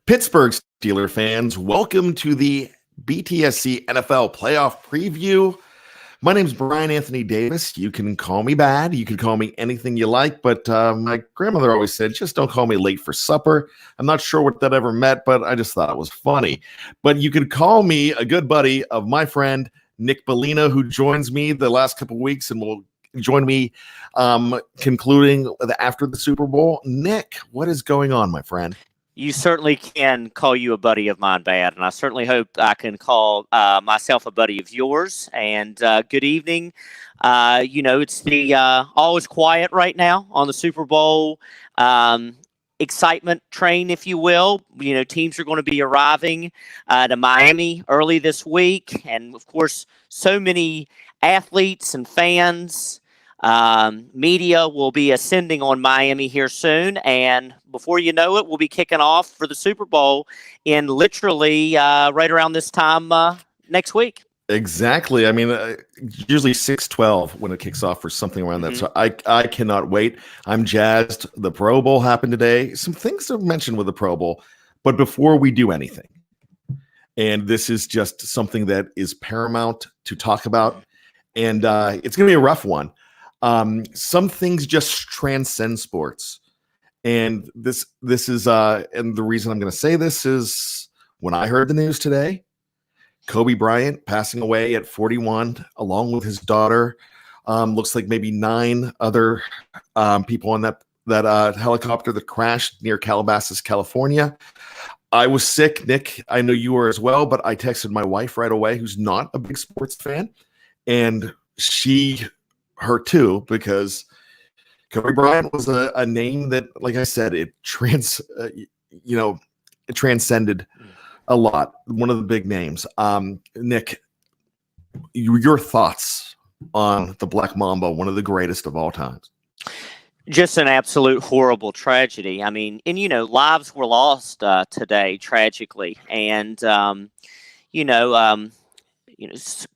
Pittsburgh Steelers fans, welcome to the BTSC NFL playoff preview. My name's Bryan Anthony Davis. You can call me bad. You can call me anything you like, but my grandmother always said, just don't call me late for supper. I'm not sure what that ever meant, but I just thought it was funny. But you could call me a good buddy of my friend, Nick Bellino, who joins me the last couple of weeks and will join me concluding after the Super Bowl. Nick, what is going on, my friend? You certainly can call you a buddy of mine, Bad, and I certainly hope I can call myself a buddy of yours. And good evening. It's the all is quiet right now on the Super Bowl excitement train, if you will. Teams are going to be arriving to Miami early this week, and of course, so many athletes and fans. Media will be ascending on Miami here soon, and before you know it, we'll be kicking off for the Super Bowl in literally right around this time next week. Exactly. I mean, usually 6:12 when it kicks off or something around that. So I cannot wait. I'm jazzed. The Pro Bowl happened today. Some things to mention with the Pro Bowl, but before we do anything, and this is just something that is paramount to talk about, and it's going to be a rough one. Some things just transcend sports. And this is, and the reason I'm going to say this is when I heard the news today, Kobe Bryant passing away at 41, along with his daughter, looks like maybe 9 other people on that helicopter that crashed near Calabasas, California. I was sick, Nick. I know you were as well, but I texted my wife right away, who's not a big sports fan, and she hurt too, because Kobe Bryant was a name that, like I said, it transcended a lot. One of the big names. Nick, your thoughts on the Black Mamba, one of the greatest of all times? Just an absolute horrible tragedy. I mean, and lives were lost today, tragically, and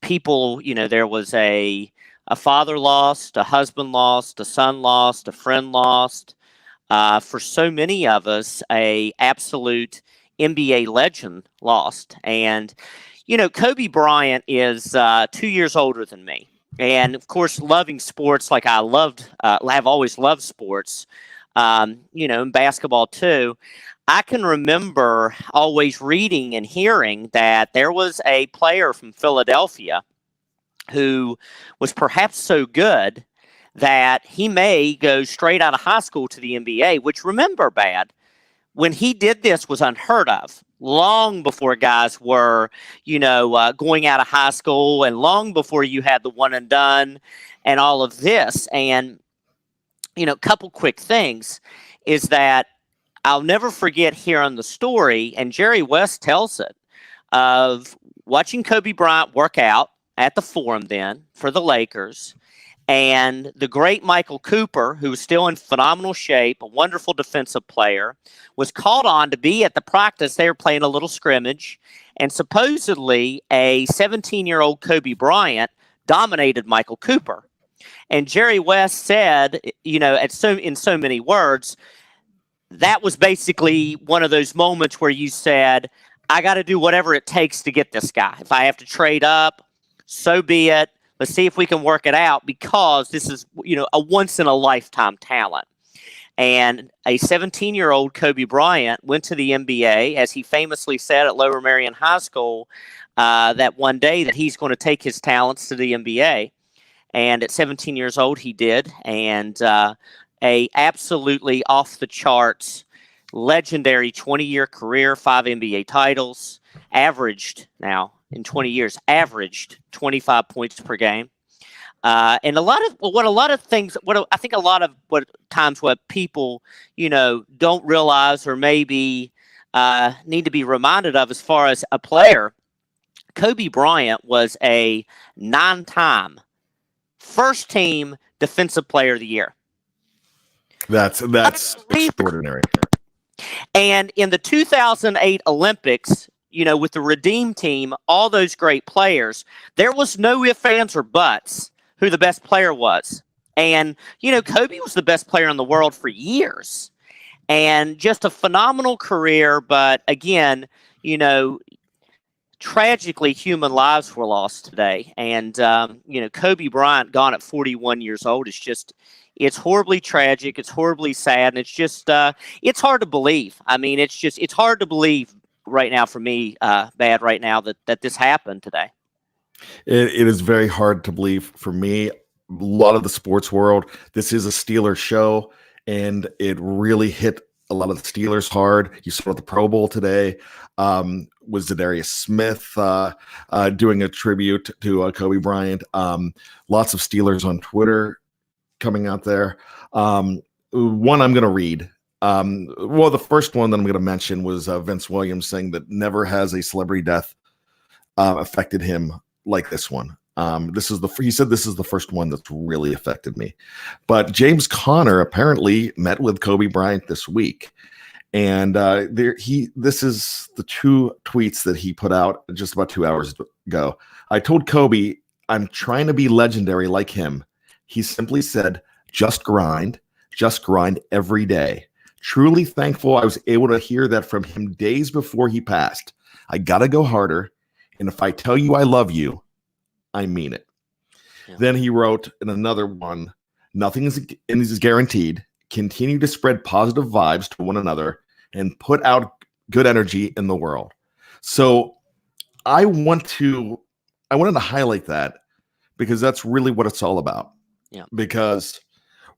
people. There was a father lost, a husband lost, a son lost, a friend lost. For so many of us, a absolute NBA legend lost. And, Kobe Bryant is 2 years older than me. And, of course, loving sports like I have always loved sports, and basketball too. I can remember always reading and hearing that there was a player from Philadelphia who was perhaps so good that he may go straight out of high school to the NBA, which, remember, Bad, when he did this was unheard of, long before guys were, going out of high school, and long before you had the one and done and all of this. And, a couple quick things is that I'll never forget hearing the story, and Jerry West tells it, of watching Kobe Bryant work out at the Forum then for the Lakers, and the great Michael Cooper, who was still in phenomenal shape, a wonderful defensive player, was called on to be at the practice. They were playing a little scrimmage, and supposedly a 17-year-old Kobe Bryant dominated Michael Cooper. And Jerry West said, in so many words, that was basically one of those moments where you said, I got to do whatever it takes to get this guy. If I have to trade up, so be it. Let's see if we can work it out, because this is, a once-in-a-lifetime talent. And a 17-year-old Kobe Bryant went to the NBA, as he famously said at Lower Merion High School that one day that he's going to take his talents to the NBA. And at 17 years old, he did. And a absolutely off-the-charts, legendary 20-year career, 5 NBA titles, averaged 25 points per game. And what people, don't realize, or maybe need to be reminded of as far as a player, Kobe Bryant was a 9-time first team defensive player of the year. That's extraordinary. And in the 2008 Olympics, with the Redeem team, all those great players, there was no ifs, ands, or buts who the best player was. And, Kobe was the best player in the world for years. and just a phenomenal career. But again, tragically, human lives were lost today. And, Kobe Bryant gone at 41 years old. It's horribly tragic. It's horribly sad. And it's just, it's hard to believe. I mean, it's hard to believe right now for me, Bad, right now that this happened today. It is very hard to believe for me. A lot of the sports world, this is a Steelers show, and it really hit a lot of the Steelers hard. You saw the Pro Bowl today. Was Zadarius Smith doing a tribute to Kobe Bryant? Lots of Steelers on Twitter coming out there. One I'm going to read. The first one that I'm going to mention was Vince Williams saying that never has a celebrity death affected him like this one. He said this is the first one that's really affected me. But James Conner apparently met with Kobe Bryant this week. And this is the two tweets that he put out just about 2 hours ago. I told Kobe, I'm trying to be legendary like him. He simply said, just grind every day. Truly thankful I was able to hear that from him days before he passed. I got to go harder. And if I tell you I love you, I mean it. Yeah. Then he wrote in another one, nothing is guaranteed. Continue to spread positive vibes to one another and put out good energy in the world. So I wanted to highlight that because that's really what it's all about. Yeah. Because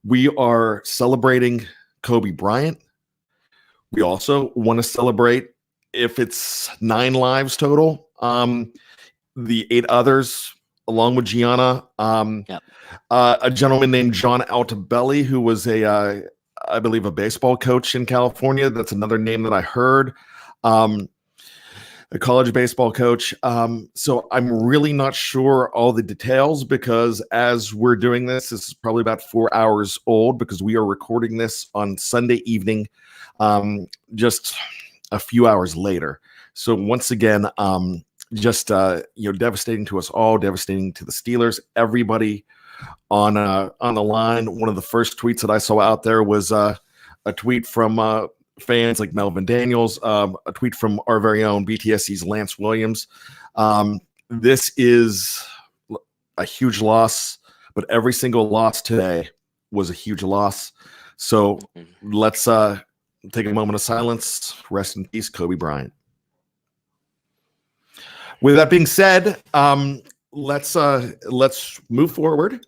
we are celebrating Kobe Bryant. We also want to celebrate, if it's 9 lives total, the 8 others, along with Gianna, a gentleman named John Altobelli, who was I believe, a baseball coach in California. That's another name that I heard. A college baseball coach. So I'm really not sure all the details because as we're doing this is probably about 4 hours old because we are recording this on Sunday evening, just a few hours later. So once again, devastating to us all, devastating to the Steelers, everybody on the line. One of the first tweets that I saw out there was a tweet from fans like Melvin Daniels, a tweet from our very own BTSC's Lance Williams. This is a huge loss, but every single loss today was a huge loss. So let's take a moment of silence. Rest in peace, Kobe Bryant. With that being said, let's move forward.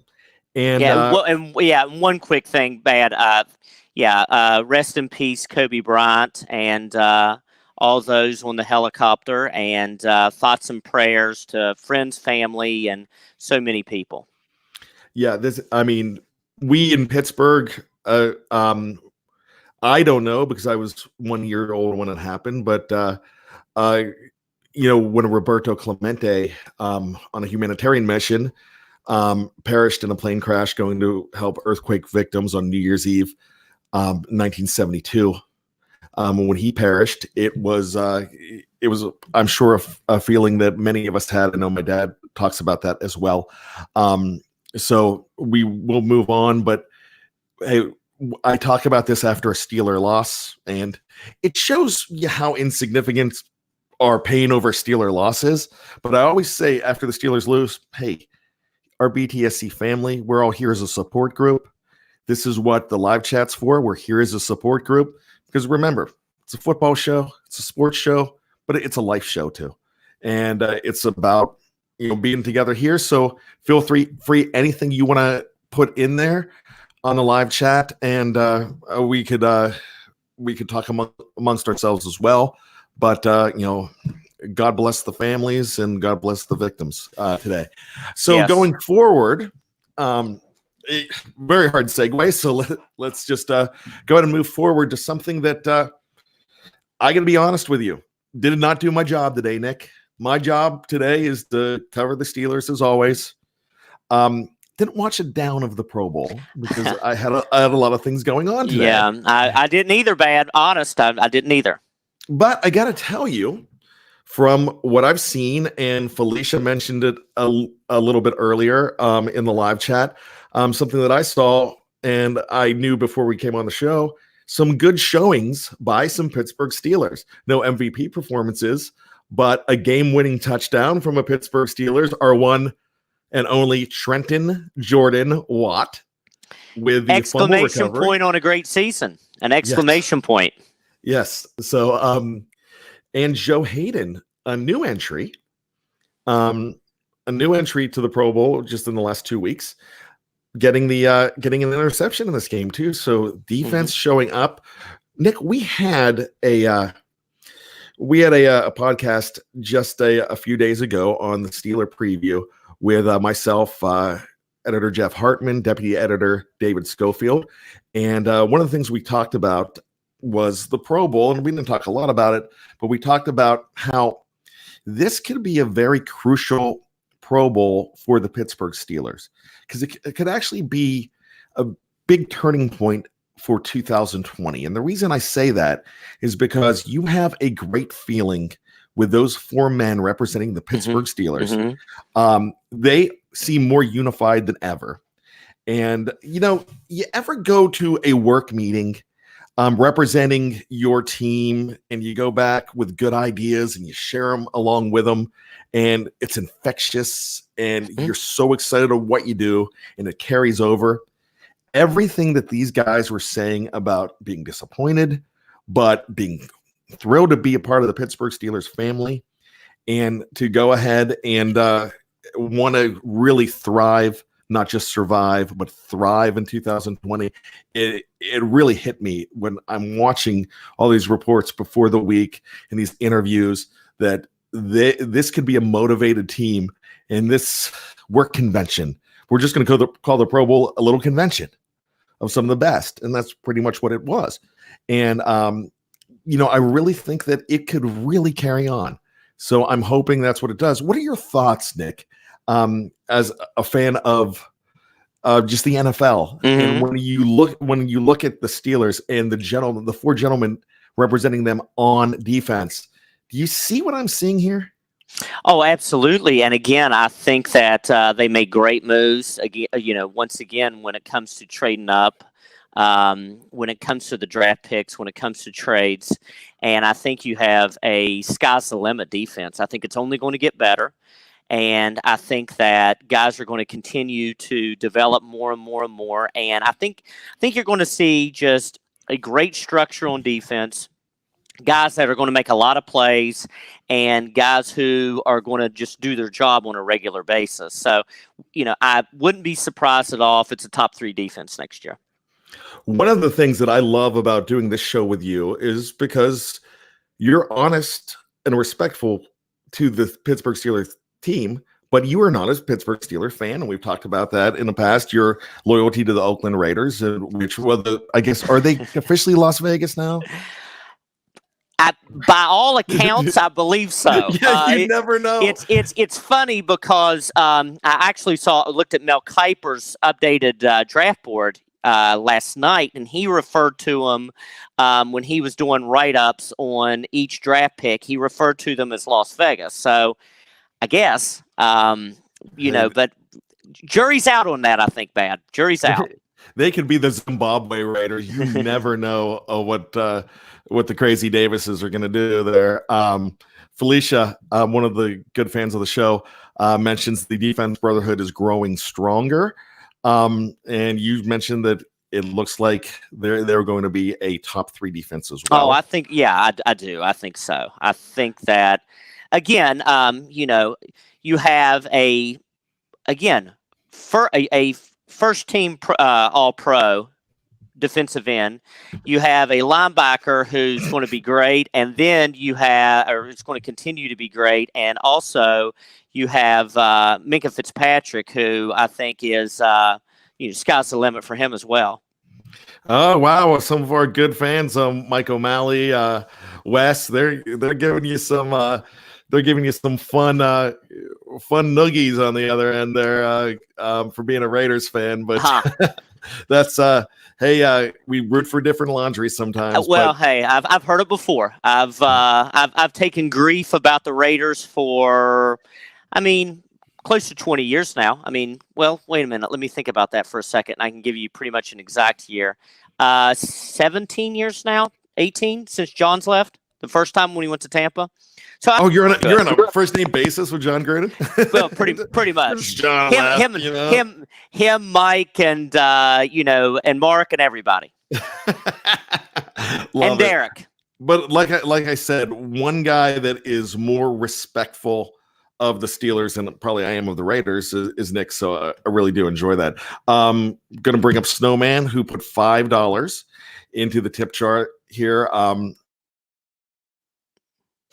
And one quick thing, Bad. Rest in peace, Kobe Bryant, and all those on the helicopter, and thoughts and prayers to friends, family, and so many people. Yeah, we in Pittsburgh, I don't know because I was 1 year old when it happened, but when Roberto Clemente on a humanitarian mission perished in a plane crash going to help earthquake victims on New Year's Eve, 1972. When he perished, it was I'm sure a feeling that many of us had. I know my dad talks about that as well. So we will move on, but hey, I talk about this after a Steeler loss, and it shows you how insignificant our pain over Steeler losses. But I always say after the Steelers lose, hey, our BTSC family, we're all here as a support group. This is what the live chat's for. We're here as a support group because remember, it's a football show, it's a sports show, but it's a life show too. And it's about, being together here. So feel free anything you want to put in there on the live chat, and we could talk amongst ourselves as well. But God bless the families and God bless the victims today. So yes. Going forward, very hard segue. So let's just go ahead and move forward to something that I got to be honest with you, did not do my job today, Nick. My job today is to cover the Steelers as always. Didn't watch a down of the Pro Bowl because I had a lot of things going on today. Yeah, I didn't either, Bad. Honest, I didn't either. But I got to tell you, from what I've seen, and Felicia mentioned it a little bit earlier in the live chat, something that I saw and I knew before we came on the show, some good showings by some Pittsburgh Steelers. No MVP performances, but a game-winning touchdown from a Pittsburgh Steelers, our one and only Trenton Jordan Watt with the fumble Exclamation recovery. point on a great season. An exclamation point. Yes. So, and Joe Hayden, a new entry to the Pro Bowl just in the last 2 weeks, getting an interception in this game too. So defense showing up. Nick, we had a podcast just a few days ago on the Steeler preview with myself, editor Jeff Hartman, deputy editor David Schofield, and one of the things we talked about was the Pro Bowl, and we didn't talk a lot about it, but we talked about how this could be a very crucial Pro Bowl for the Pittsburgh Steelers, because it could actually be a big turning point for 2020. And the reason I say that is because you have a great feeling with those four men representing the Pittsburgh Steelers. They seem more unified than ever. And, you ever go to a work meeting representing your team, and you go back with good ideas and you share them along with them, and it's infectious and you're so excited of what you do and it carries over. Everything that these guys were saying about being disappointed, but being thrilled to be a part of the Pittsburgh Steelers family and to go ahead and want to really thrive, not just survive, but thrive in 2020. It really hit me when I'm watching all these reports before the week and these interviews that this could be a motivated team in this work convention. We're just going to call the Pro Bowl a little convention of some of the best. And that's pretty much what it was. And, I really think that it could really carry on. So I'm hoping that's what it does. What are your thoughts, Nick, as a fan of just the NFL? And when you look at the Steelers and the four gentlemen representing them on defense, do you see what I'm seeing here? Oh, absolutely. And again, I think that they made great moves. Again, once again, when it comes to trading up, when it comes to the draft picks, when it comes to trades, and I think you have a sky's the limit defense. I think it's only going to get better. And I think that guys are going to continue to develop more and more and more. And I think you're going to see just a great structure on defense, guys that are going to make a lot of plays, and guys who are going to just do their job on a regular basis. So, I wouldn't be surprised at all if it's a top 3 defense next year. One of the things that I love about doing this show with you is because you're honest and respectful to the Pittsburgh Steelers team, but you are not a Pittsburgh Steelers fan, and we've talked about that in the past. Your loyalty to the Oakland Raiders, which I guess, are they officially Las Vegas now? By all accounts, I believe so. You never know. It's funny because I actually looked at Mel Kiper's updated draft board last night, and he referred to them when he was doing write-ups on each draft pick. He referred to them as Las Vegas. So I guess, but jury's out on that, I think, Bad. Jury's out. They could be the Zimbabwe Raiders. You never know what the Crazy Davises are going to do there. Felicia, one of the good fans of the show, mentions the defense brotherhood is growing stronger. And you mentioned that it looks like they're going to be a top 3 defense as well. Oh, I think, I do. I think so. I think that, again, you have a first team All-Pro defensive end. You have a linebacker who's going to be great, and then it's going to continue to be great. And also you have Minkah Fitzpatrick, who I think is sky's the limit for him as well. Oh wow! Some of our good fans, Mike O'Malley, Wes, they're giving you some fun noogies on the other end there for being a Raiders fan. But that's hey, we root for different laundry sometimes. Hey, I've heard it before. I've taken grief about the Raiders for, close to 20 years now. Wait a minute. Let me think about that for a second. I can give you pretty much an exact year. 17 years now, 18 since John's left. The first time when he went to Tampa. So you're on a first name basis with John Gruden? Well, pretty much. John left, you know? him, Mike, and and Mark and everybody. And Derek. It. But like I said, one guy that is more respectful of the Steelers than probably I am of the Raiders is Nick. So I really do enjoy that. Going to bring up Snowman, who put $5 into the tip chart here.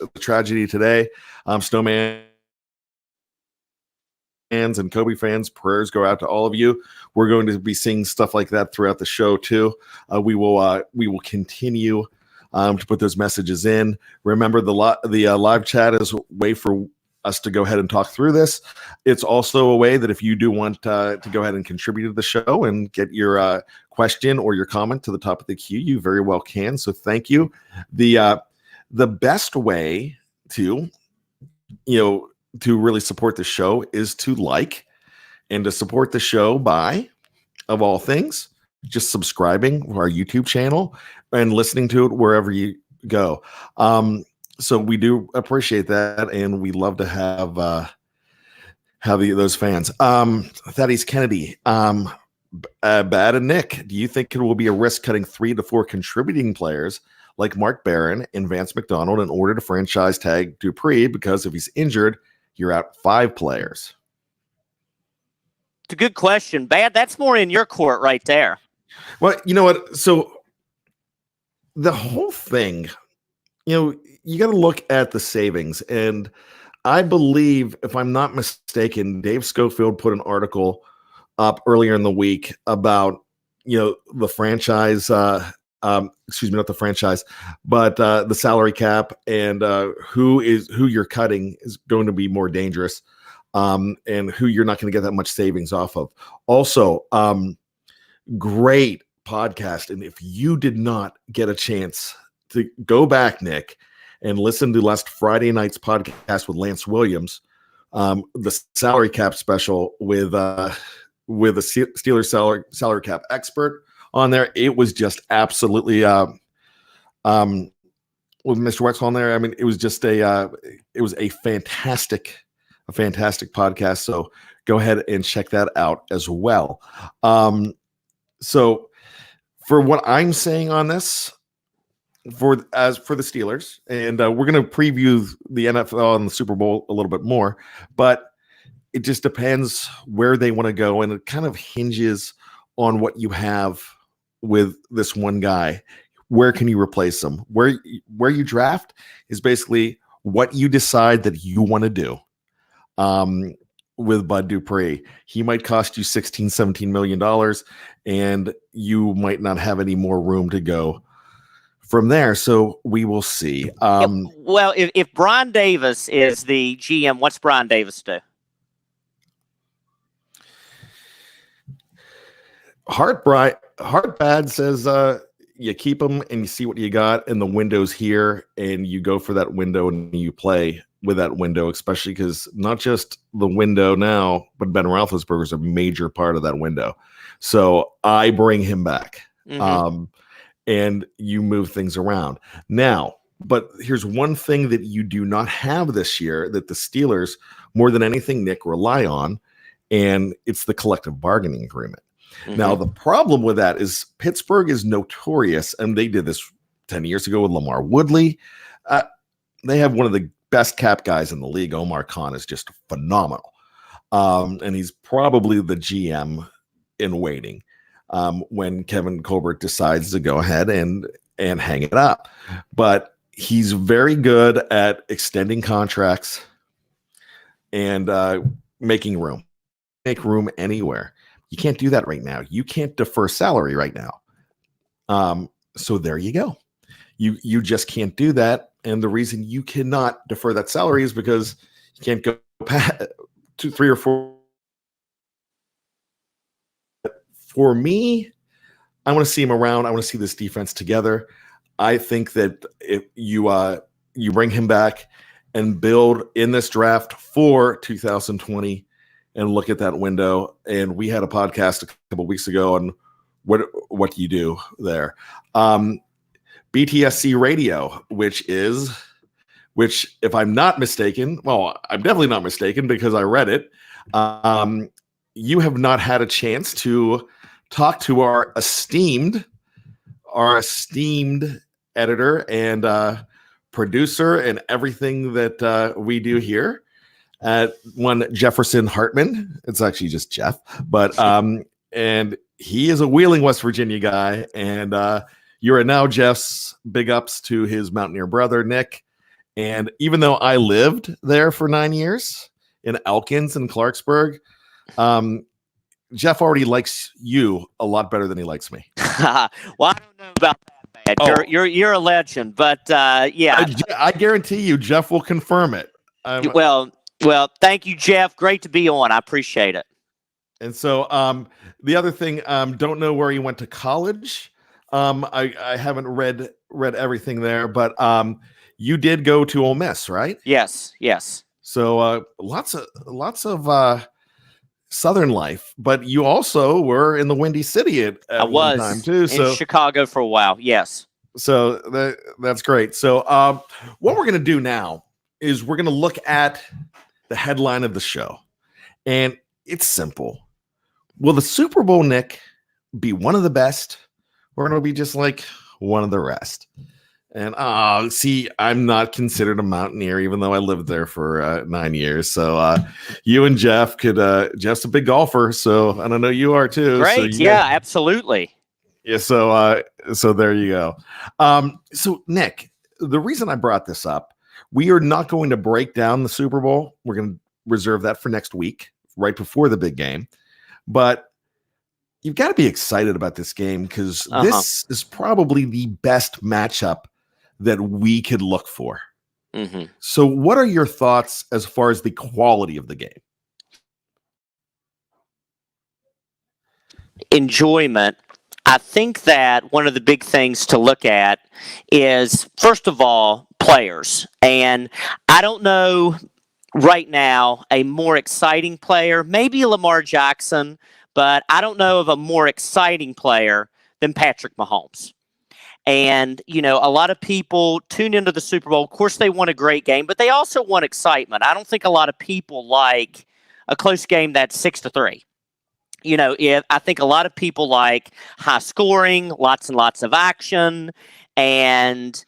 The tragedy today. Snowman fans and Kobe fans, prayers go out to all of you. We're going to be seeing stuff like that throughout the show too. We will continue to put those messages in. Remember, the live chat is a way for us to go ahead and talk through this. It's also a way that if you do want to go ahead and contribute to the show and get your question or your comment to the top of the queue, you very well can. So thank you. The best way to really support the show is to like, and to support the show by, of all things, just subscribing to our YouTube channel and listening to it wherever you go. So we do appreciate that, and we love to have those fans. Thaddeus Kennedy, Bad and Nick, do you think it will be a risk cutting 3 to 4 contributing players like Mark Barron and Vance McDonald in order to franchise tag Dupree? Because if he's injured, you're out 5 players. It's a good question. Bad, that's more in your court right there. Well, you know what? So the whole thing, you got to look at the savings. And I believe, if I'm not mistaken, Dave Schofield put an article up earlier in the week about, the franchise, excuse me, not the franchise, but the salary cap and who you're cutting is going to be more dangerous, and who you're not going to get that much savings off of. Also, great podcast. And if you did not get a chance to go back, Nick, and listen to last Friday night's podcast with Lance Williams, the salary cap special with a Steelers salary cap expert on there, it was just absolutely with Mr. Wexel on there. I mean, it was just a fantastic podcast. So go ahead and check that out as well. So for what I'm saying on this, for the Steelers, and we're going to preview the NFL and the Super Bowl a little bit more, but it just depends where they want to go, and it kind of hinges on what you have with this one guy. Where can you replace him? Where you draft is basically what you decide that you want to do. With Bud Dupree, he might cost you $16-17 million, and you might not have any more room to go from there. So we will see. Well, if Brian Davis is the GM, what's Brian Davis do? Heart Bad says you keep them and you see what you got, and the window's here, and you go for that window and you play with that window, especially because not just the window now, but Ben Roethlisberger is a major part of that window. So I bring him back, and you move things around now. But here's one thing that you do not have this year that the Steelers, more than anything, Nick, rely on, and it's the collective bargaining agreement. Now, the problem with that is Pittsburgh is notorious, and they did this 10 years ago with Lamar Woodley. They have one of the best cap guys in the league. Omar Khan is just phenomenal. And he's probably the GM in waiting when Kevin Colbert decides to go ahead and hang it up. But he's very good at extending contracts and making room. Make room anywhere. You can't do that right now. You can't defer salary right now. So there you go. You just can't do that. And the reason you cannot defer that salary is because you can't go past 2, 3, or 4. For me, I want to see him around. I want to see this defense together. I think that if you bring him back and build in this draft for 2020 and look at that window. And we had a podcast a couple weeks ago on what do you do there? BTSC radio, which if I'm not mistaken, well, I'm definitely not mistaken because I read it. You have not had a chance to talk to our esteemed editor and producer and everything that we do here at one Jefferson Hartman. It's actually just Jeff, but and he is a Wheeling, West Virginia guy, and you are now Jeff's big ups to his Mountaineer brother Nick. And even though I lived there for 9 years in Elkins and Clarksburg, Jeff already likes you a lot better than he likes me. Well, I don't know about that, man. You're a legend, but yeah, I guarantee you, Jeff will confirm it. Well, thank you, Jeff. Great to be on. I appreciate it. And so, the other thing, don't know where he went to college. I haven't read everything there, but you did go to Ole Miss, right? Yes. So lots of Southern life, but you also were in the Windy City at one time too. So in Chicago for a while. Yes. So that's great. So what we're going to do now is we're going to look at the headline of the show, and it's simple. Will the Super Bowl, Nick, be one of the best, or it'll be just like one of the rest? And see, I'm not considered a Mountaineer, even though I lived there for 9 years. So you and Jeff Jeff's a big golfer, so and I know you are too. Great, so yeah, absolutely. Yeah, so there you go. So Nick, the reason I brought this up, we are not going to break down the Super Bowl. We're going to reserve that for next week, right before the big game. But you've got to be excited about this game because this is probably the best matchup that we could look for. Mm-hmm. So what are your thoughts as far as the quality of the game? Enjoyment. I think that one of the big things to look at is, first of all, players. And I don't know right now a more exciting player, maybe Lamar Jackson, but I don't know of a more exciting player than Patrick Mahomes. And, you know, a lot of people tune into the Super Bowl. Of course, they want a great game, but they also want excitement. I don't think a lot of people like a close game that's 6-3. You know, I think a lot of people like high scoring, lots and lots of action. And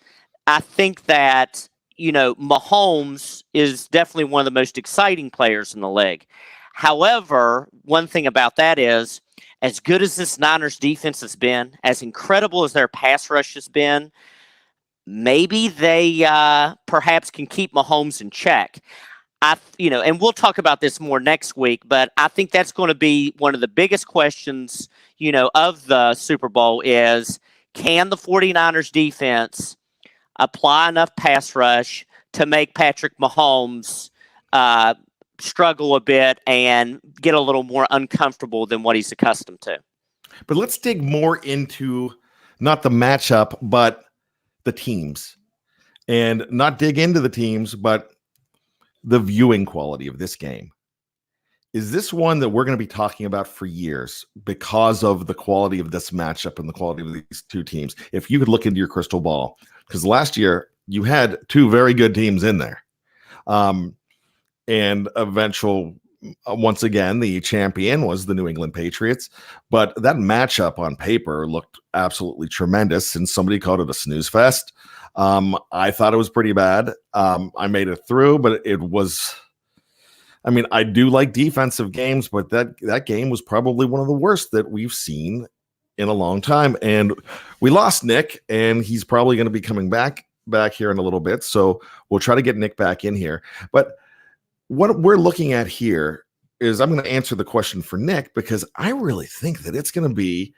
I think that, you know, Mahomes is definitely one of the most exciting players in the league. However, one thing about that is, as good as this Niners defense has been, as incredible as their pass rush has been, maybe they perhaps can keep Mahomes in check. And we'll talk about this more next week, but I think that's going to be one of the biggest questions, you know, of the Super Bowl is, can the 49ers defense apply enough pass rush to make Patrick Mahomes struggle a bit and get a little more uncomfortable than what he's accustomed to? But let's dig more into not the matchup, but the teams, and not dig into the teams, but the viewing quality of this game. Is this one that we're going to be talking about for years because of the quality of this matchup and the quality of these two teams? If you could look into your crystal ball, because last year you had two very good teams in there. And once again, the champion was the New England Patriots. But that matchup on paper looked absolutely tremendous, and somebody called it a snooze fest. I thought it was pretty bad. I made it through, but it was, I mean, I do like defensive games, but that game was probably one of the worst that we've seen in a long time. And we lost Nick, and he's probably going to be coming back here in a little bit. So we'll try to get Nick back in here. But what we're looking at here is, I'm going to answer the question for Nick, because I really think that it's going to be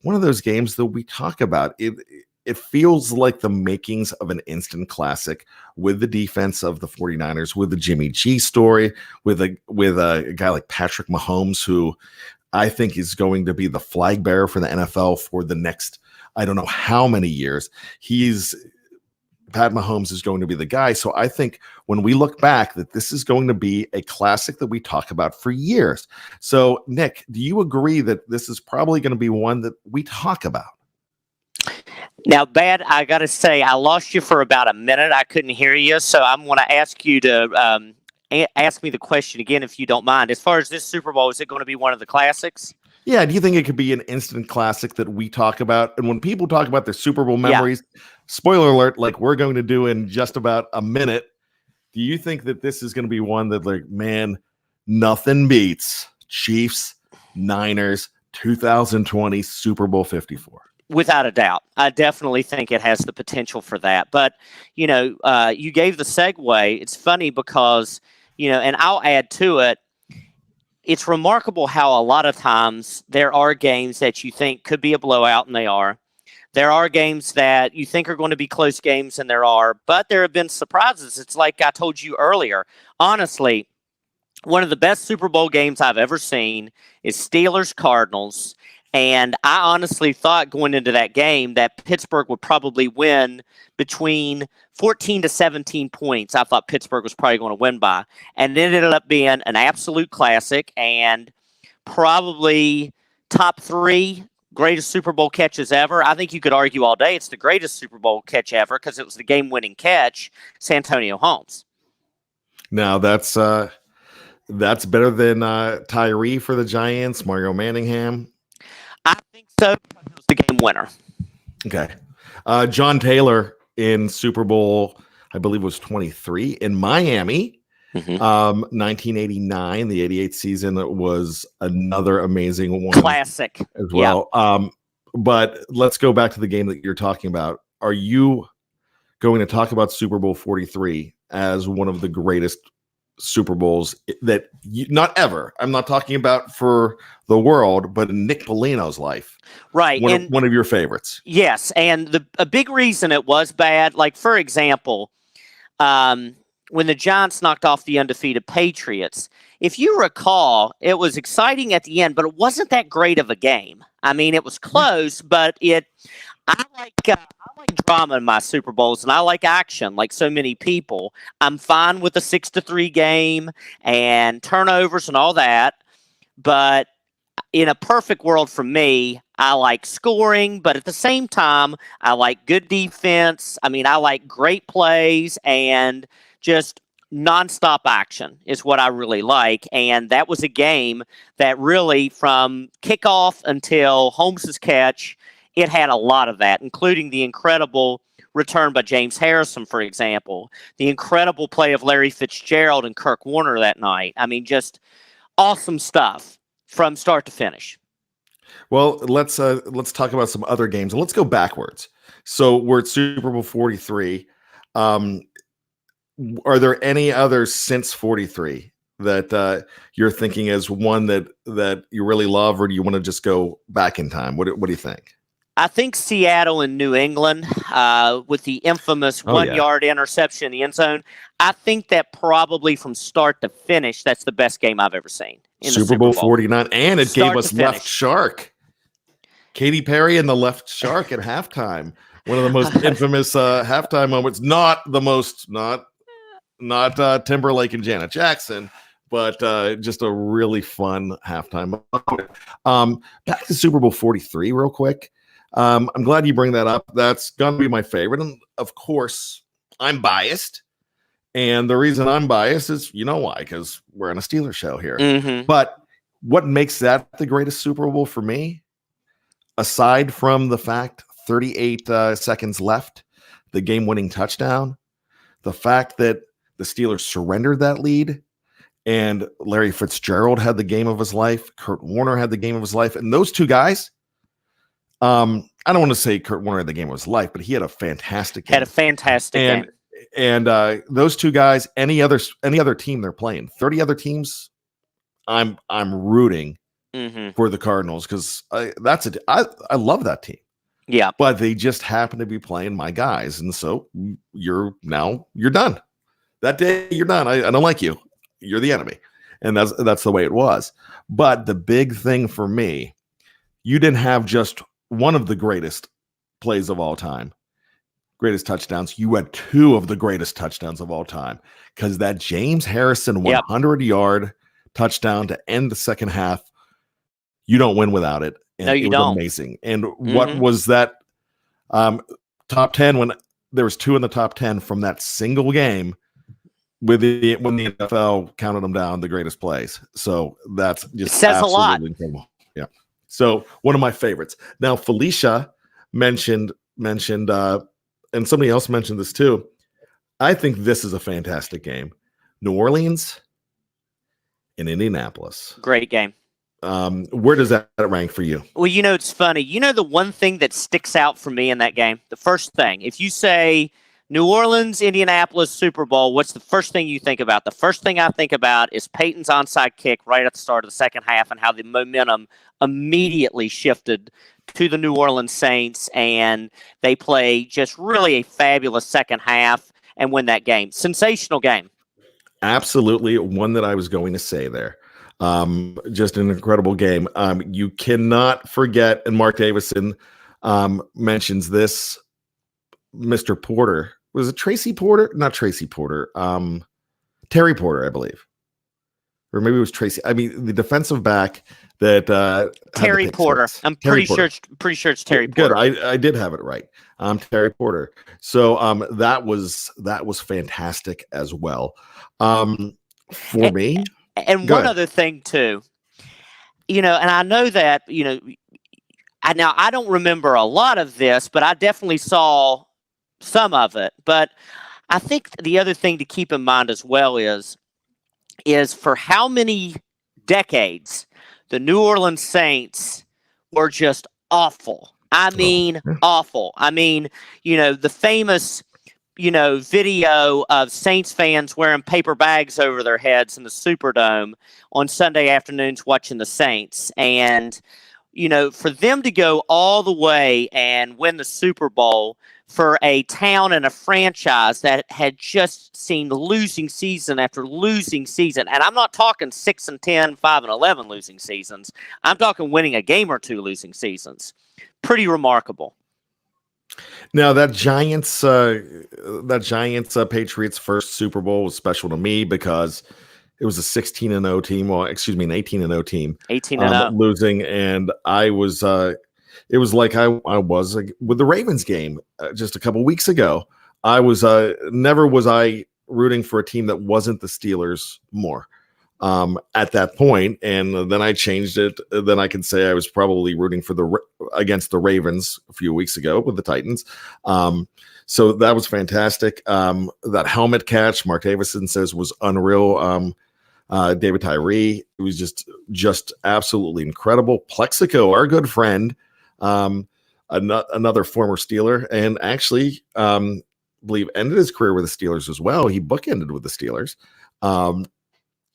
one of those games that we talk about. It feels like the makings of an instant classic, with the defense of the 49ers, with the Jimmy G story, with a guy like Patrick Mahomes, who I think is going to be the flag bearer for the NFL for the next, I don't know how many years. He's Pat Mahomes is going to be the guy. So I think when we look back, that this is going to be a classic that we talk about for years. So, Nick, do you agree that this is probably going to be one that we talk about? Now, Bad, I got to say, I lost you for about a minute. I couldn't hear you. So I'm going to ask you to ask me the question again, if you don't mind. As far as this Super Bowl, is it going to be one of the classics? Yeah, do you think it could be an instant classic that we talk about? And when people talk about their Super Bowl memories, spoiler alert, like we're going to do in just about a minute, do you think that this is going to be one that, like, man, nothing beats Chiefs, Niners, 2020 Super Bowl 54? Without a doubt. I definitely think it has the potential for that. But, you gave the segue. It's funny because, and I'll add to it, it's remarkable how a lot of times there are games that you think could be a blowout, and they are. There are games that you think are going to be close games, and there are. But there have been surprises. It's like I told you earlier. Honestly, one of the best Super Bowl games I've ever seen is Steelers-Cardinals. And I honestly thought going into that game that Pittsburgh would probably win between 14 to 17 points. I thought Pittsburgh was probably going to win by. And it ended up being an absolute classic and probably top 3 greatest Super Bowl catches ever. I think you could argue all day it's the greatest Super Bowl catch ever because it was the game-winning catch, Santonio Holmes. Now, that's better than Tyree for the Giants, Mario Manningham. I think so. It was the game winner. Okay. John Taylor in Super Bowl, I believe it was 23 in Miami. 1989, the 88 season was another amazing one. Classic. As well. Yep. But let's go back to the game that you're talking about. Are you going to talk about Super Bowl 43 as one of the greatest Super Bowls that not ever? I'm not talking about for the world, but in Nick Bellino's life, right? One of your favorites. Yes, and a big reason it was bad, like for example, when the Giants knocked off the undefeated Patriots, if you recall, it was exciting at the end, but it wasn't that great of a game. I mean, it was close, but I like drama in my Super Bowls, and I like action, like so many people. I'm fine with the 6-3 game and turnovers and all that, but in a perfect world for me, I like scoring, but at the same time, I like good defense. I mean, I like great plays and just nonstop action is what I really like. And that was a game that really, from kickoff until Holmes's catch, it had a lot of that, including the incredible return by James Harrison, for example, the incredible play of Larry Fitzgerald and Kirk Warner that night. I mean, just awesome stuff from start to finish. Well, let's talk about some other games, and let's go backwards. So we're at Super Bowl 43. Are there any others since 43 that you're thinking as one that you really love, or do you want to just go back in time? What do you think? I think Seattle and New England with the infamous 1 yard interception in the end zone. I think that probably from start to finish, that's the best game I've ever seen. In Super Bowl 49, and it gave us left shark. Katy Perry and the left shark at halftime. One of the most infamous halftime moments. Not the most, not Timberlake and Janet Jackson, but just a really fun halftime moment. Back to Super Bowl 43 real quick. I'm glad you bring that up. That's going to be my favorite. And of course, I'm biased. And the reason I'm biased is, you know why? Because we're on a Steelers show here. Mm-hmm. But what makes that the greatest Super Bowl for me, aside from the fact 38 seconds left, the game-winning touchdown, the fact that the Steelers surrendered that lead, and Larry Fitzgerald had the game of his life, Kurt Warner had the game of his life, and those two guys, I don't want to say Kurt Warner had the game of his life, but he had a fantastic game. Game. And those two guys, any other team they're playing, 30 other teams, I'm rooting for the Cardinals because I love that team. Yeah, but they just happen to be playing my guys, and so you're done. That day you're done. I don't like you. You're the enemy, and that's the way it was. But the big thing for me, you didn't have just one of the greatest plays of all time. greatest touchdowns. You had two of the greatest touchdowns of all time, because that James Harrison 100-yard touchdown to end the second half, you don't win without it. And No, you it was don't. amazing. And what was that top 10 when there was two in the top 10 from that single game when the NFL counted them down the greatest plays. So that's just says a lot. Incredible. Yeah. So one of my favorites. Now, Felicia mentioned and somebody else mentioned this too. I think this is a fantastic game. New Orleans and Indianapolis. Great game. Where does that rank for you? Well, it's funny. The one thing that sticks out for me in that game, the first thing, if you say New Orleans, Indianapolis, Super Bowl, what's the first thing you think about? The first thing I think about is Peyton's onside kick right at the start of the second half and how the momentum immediately shifted to the New Orleans Saints, and they play just really a fabulous second half and win that game. Sensational game. Absolutely. One that I was going to say there. Just an incredible game. You cannot forget, and Mark Davison mentions this, Mr. Porter. Was it Tracy Porter? Not Tracy Porter. Terry Porter, I believe. Or maybe it was Tracy. I mean, the defensive back that Terry Porter. I'm pretty sure it's Terry Porter. Good. I did have it right. Terry Porter. So that was fantastic as well. For me. And one other thing too, and I know that, now I don't remember a lot of this, but I definitely saw some of it. But I think the other thing to keep in mind as well is for how many decades the New Orleans Saints were just awful. I mean, awful. I mean, the famous video of Saints fans wearing paper bags over their heads in the Superdome on Sunday afternoons watching the Saints. And, for them to go all the way and win the Super Bowl for a town and a franchise that had just seen losing season after losing season. And I'm not talking 6-10, 5-11 losing seasons. I'm talking winning a game or two losing seasons. Pretty remarkable. Now that Giants Patriots first Super Bowl was special to me because it was a 16-0 team. Well, excuse me, an 18-0 team. 18-0 losing, and I was. It was like I was with the Ravens game just a couple weeks ago. I was never was I rooting for a team that wasn't the Steelers more at that point, and then I changed it. Then I can say I was probably rooting for against the Ravens a few weeks ago with the Titans. So that was fantastic. That helmet catch, Mark Davison says, was unreal. David Tyree, it was just absolutely incredible. Plexico, our good friend, another former Steeler, and actually believe ended his career with the Steelers as well. He bookended with the Steelers.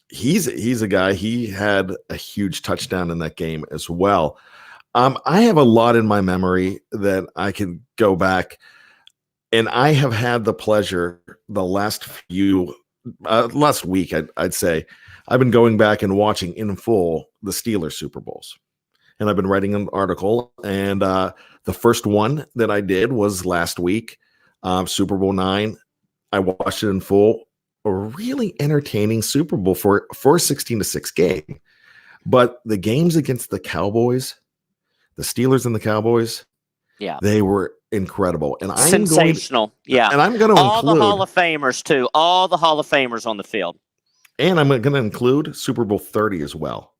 He's a guy, he had a huge touchdown in that game as well. I have a lot in my memory that I can go back, and I have had the pleasure the last week, I'd say, I've been going back and watching in full the Steelers Super Bowls. And I've been writing an article, and the first one that I did was last week, Super Bowl 9. I watched it in full. A really entertaining Super Bowl for a 16-6 game. But the games against the Cowboys, the Steelers and the Cowboys, they were incredible. And sensational. And I'm going to all the Hall of Famers too. All the Hall of Famers on the field. And I'm going to include Super Bowl 30 as well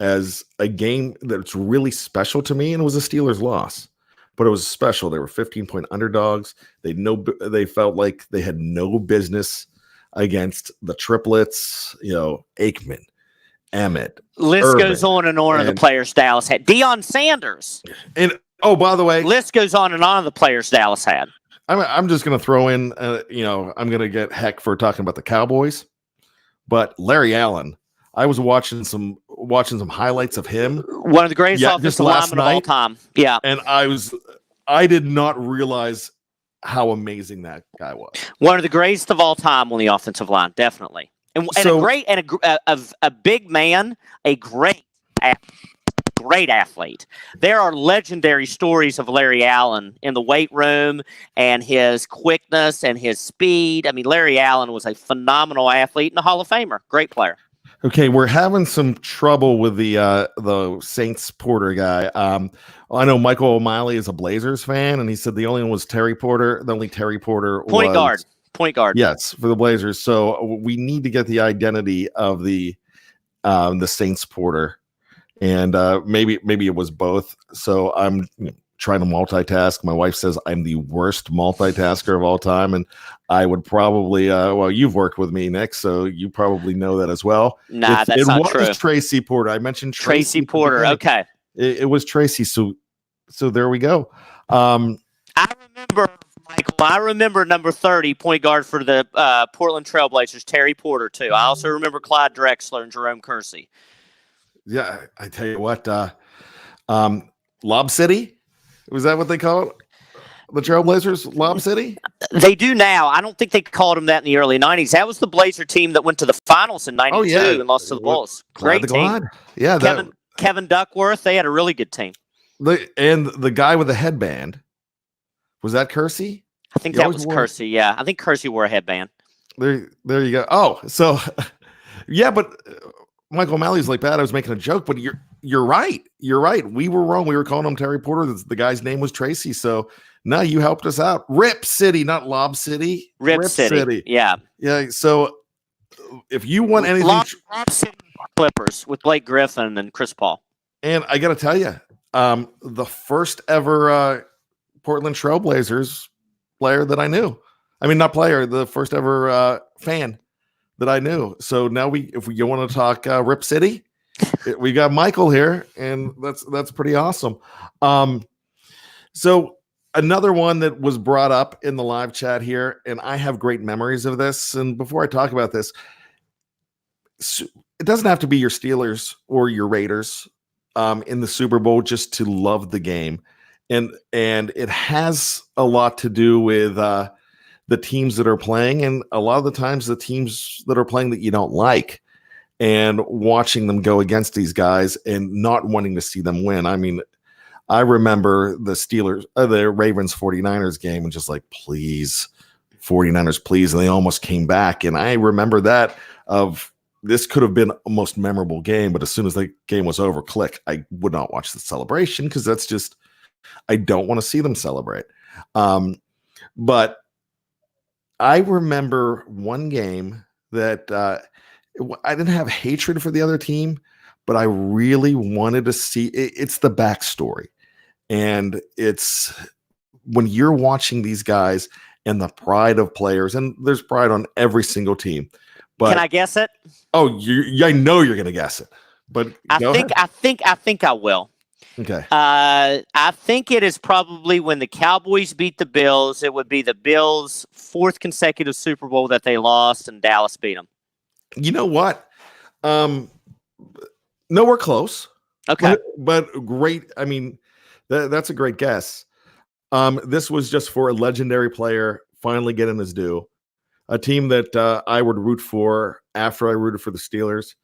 as a game that's really special to me. And it was a Steelers loss, but it was special. They were 15-point underdogs. They felt like they had no business against the triplets, Aikman, Emmett. List Irvin, goes on and on of the players Dallas had. Deion Sanders. And by the way, list goes on and on of the players Dallas had. I'm just going to throw in, I'm going to get heck for talking about the Cowboys, but Larry Allen. I was watching some highlights of him. One of the greatest offensive linemen of all time. Yeah, and I did not realize how amazing that guy was. One of the greatest of all time on the offensive line, definitely. And a great and a big man, a great athlete. great athlete. There are legendary stories of Larry Allen in the weight room and his quickness and his speed. I mean, Larry Allen was a phenomenal athlete and a Hall of Famer. Great player. Okay, we're having some trouble with the Saints Porter guy. I know Michael O'Malley is a Blazers fan, and he said the only one was Terry Porter. The only Terry Porter Point guard. Yes, for the Blazers. So we need to get the identity of the Saints Porter, and maybe it was both. So I'm trying to multitask. My wife says I'm the worst multitasker of all time, and I would probably well, you've worked with me, Nick, so you probably know that as well. Nah, that's not true. It was Tracy Porter. I mentioned Tracy Porter. Okay, it was Tracy. So there we go. I remember, Michael. I remember number 30, point guard for the Portland Trailblazers, Terry Porter too. I also remember Clyde Drexler and Jerome Kersey. Yeah, I tell you what, Lob City. Was that what they call it? The Trailblazers, Lob City? They do now. I don't think they called them that in the early 90s. That was the Blazer team that went to the finals in 92 and lost to the Bulls. Great team. Yeah, Kevin Duckworth, they had a really good team. And the guy with the headband, was that Kersey? I think that was Kersey, yeah. I think Kersey wore a headband. There you go. Oh, so, yeah, but Michael O'Malley's like that. I was making a joke, but you're right. You're right. We were wrong. We were calling him Terry Porter. The guy's name was Tracy. So now you helped us out. Rip City, not Lob City. Rip City. Yeah. Yeah. So if you want anything, Lob City Clippers with Blake Griffin and Chris Paul. And I got to tell you, the first ever Portland Trailblazers player that I knew. I mean, not player, the first ever fan that I knew. So now if we want to talk Rip City, we got Michael here, and that's pretty awesome. So another one that was brought up in the live chat here, and I have great memories of this. And before I talk about this, it doesn't have to be your Steelers or your Raiders in the Super Bowl just to love the game, and it has a lot to do with the teams that are playing, and a lot of the times the teams that are playing that you don't like, and watching them go against these guys and not wanting to see them win. I mean, I remember the Ravens 49ers game and just like, please, 49ers, please. And they almost came back. And I remember that this could have been a most memorable game, but as soon as the game was over, I would not watch the celebration because that's just, I don't want to see them celebrate. But I remember one game that I didn't have hatred for the other team, but I really wanted to see it's the backstory. And it's when you're watching these guys and the pride of players, and there's pride on every single team. But can I guess it? Oh, I know you're going to guess it, but I think I will. Okay. I think it is probably when the Cowboys beat the Bills. It would be the Bills' fourth consecutive Super Bowl that they lost, and Dallas beat them. You know what? Nowhere close. Okay. But great. I mean, that's a great guess. This was just for a legendary player finally getting his due. A team that I would root for after I rooted for the Steelers.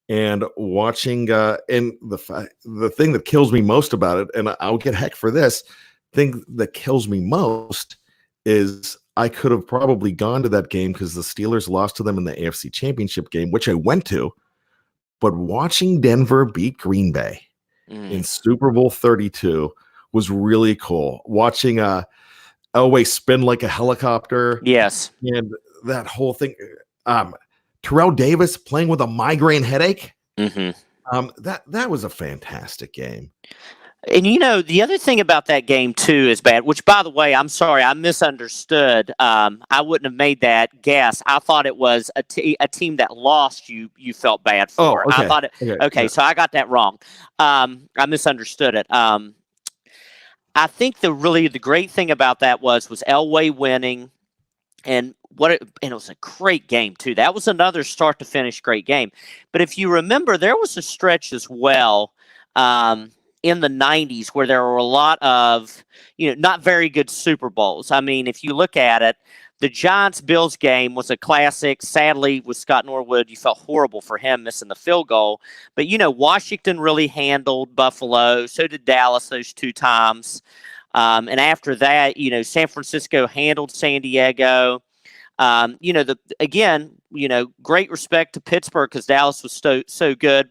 And watching, and the thing that kills me most about it, and I'll get heck for this, thing that kills me most is I could have probably gone to that game because the Steelers lost to them in the AFC Championship game, which I went to. But watching Denver beat Green Bay in Super Bowl 32 was really cool. Watching Elway spin like a helicopter. Yes. And that whole thing. Terrell Davis playing with a migraine headache. That was a fantastic game. And the other thing about that game too is bad. Which, by the way, I'm sorry, I misunderstood. I wouldn't have made that guess. I thought it was a team that lost. You felt bad for. Oh, okay. I thought it. Okay, so I got that wrong. I misunderstood it. I think the great thing about that was Elway winning. And it was a great game too. That was another start to finish great game. But if you remember, there was a stretch as well in the 90s where there were a lot of not very good Super Bowls. I mean, if you look at it, The Giants-Bills game was a classic. Sadly, with Scott Norwood, you felt horrible for him missing the field goal. But, Washington really handled Buffalo. So did Dallas those 2 times. And after that, San Francisco handled San Diego. Great respect to Pittsburgh because Dallas was so good.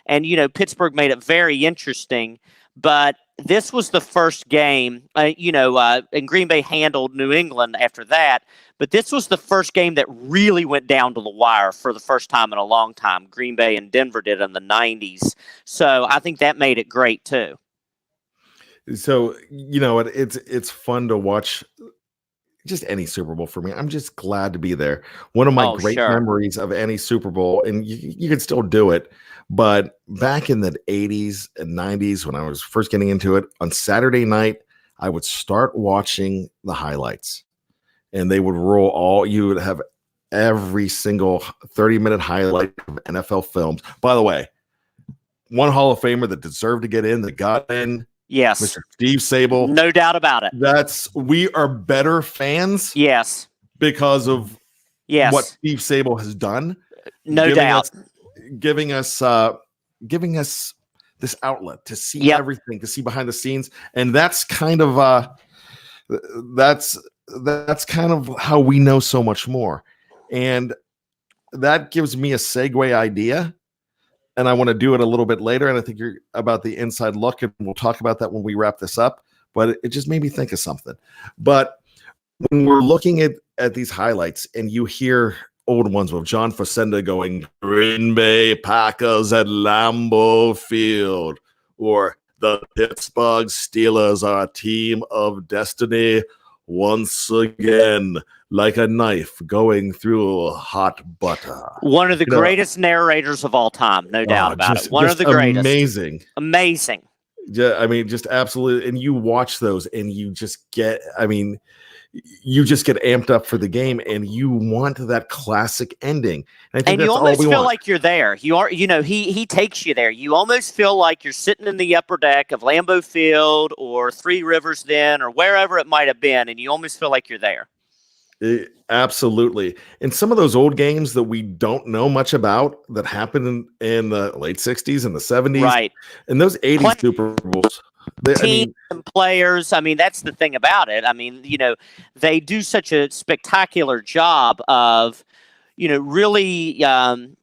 And Pittsburgh made it very interesting. But this was the first game, and Green Bay handled New England after that. But this was the first game that really went down to the wire for the first time in a long time. Green Bay and Denver did in the 90s. So I think that made it great, too. So, it's fun to watch just any Super Bowl for me. I'm just glad to be there. One of my great memories of any Super Bowl, and you can still do it, but back in the 80s and 90s when I was first getting into it, on Saturday night, I would start watching the highlights, and they would roll you would have every single 30-minute highlight of NFL films. By the way, one Hall of Famer that deserved to get in, that got in, yes, Mr. Steve Sable. No doubt about it. We are better fans. Yes. Because of what Steve Sable has done. No doubt. Giving us this outlet to see everything, to see behind the scenes. And that's kind of how we know so much more. And that gives me a segue idea. And I want to do it a little bit later. And I think you're about the inside look, and we'll talk about that when we wrap this up. But it just made me think of something. But when we're looking at these highlights and you hear old ones with John Facenda going, Green Bay Packers at Lambeau Field, or the Pittsburgh Steelers are a team of destiny once again, like a knife going through hot butter. One of the greatest narrators of all time, no doubt about it. One of the greatest. Amazing. Yeah, I mean, just absolutely. And you watch those and you just get amped up for the game, and you want that classic ending. And I think you almost feel like you're there. You are, he takes you there. You almost feel like you're sitting in the upper deck of Lambeau Field or Three Rivers then, or wherever it might have been, and you almost feel like you're there. Absolutely. And some of those old games that we don't know much about that happened in the late 60s and the 70s. Right. And those 80s Super Bowls. Teams and players. I mean, that's the thing about it. I mean, they do such a spectacular job of, really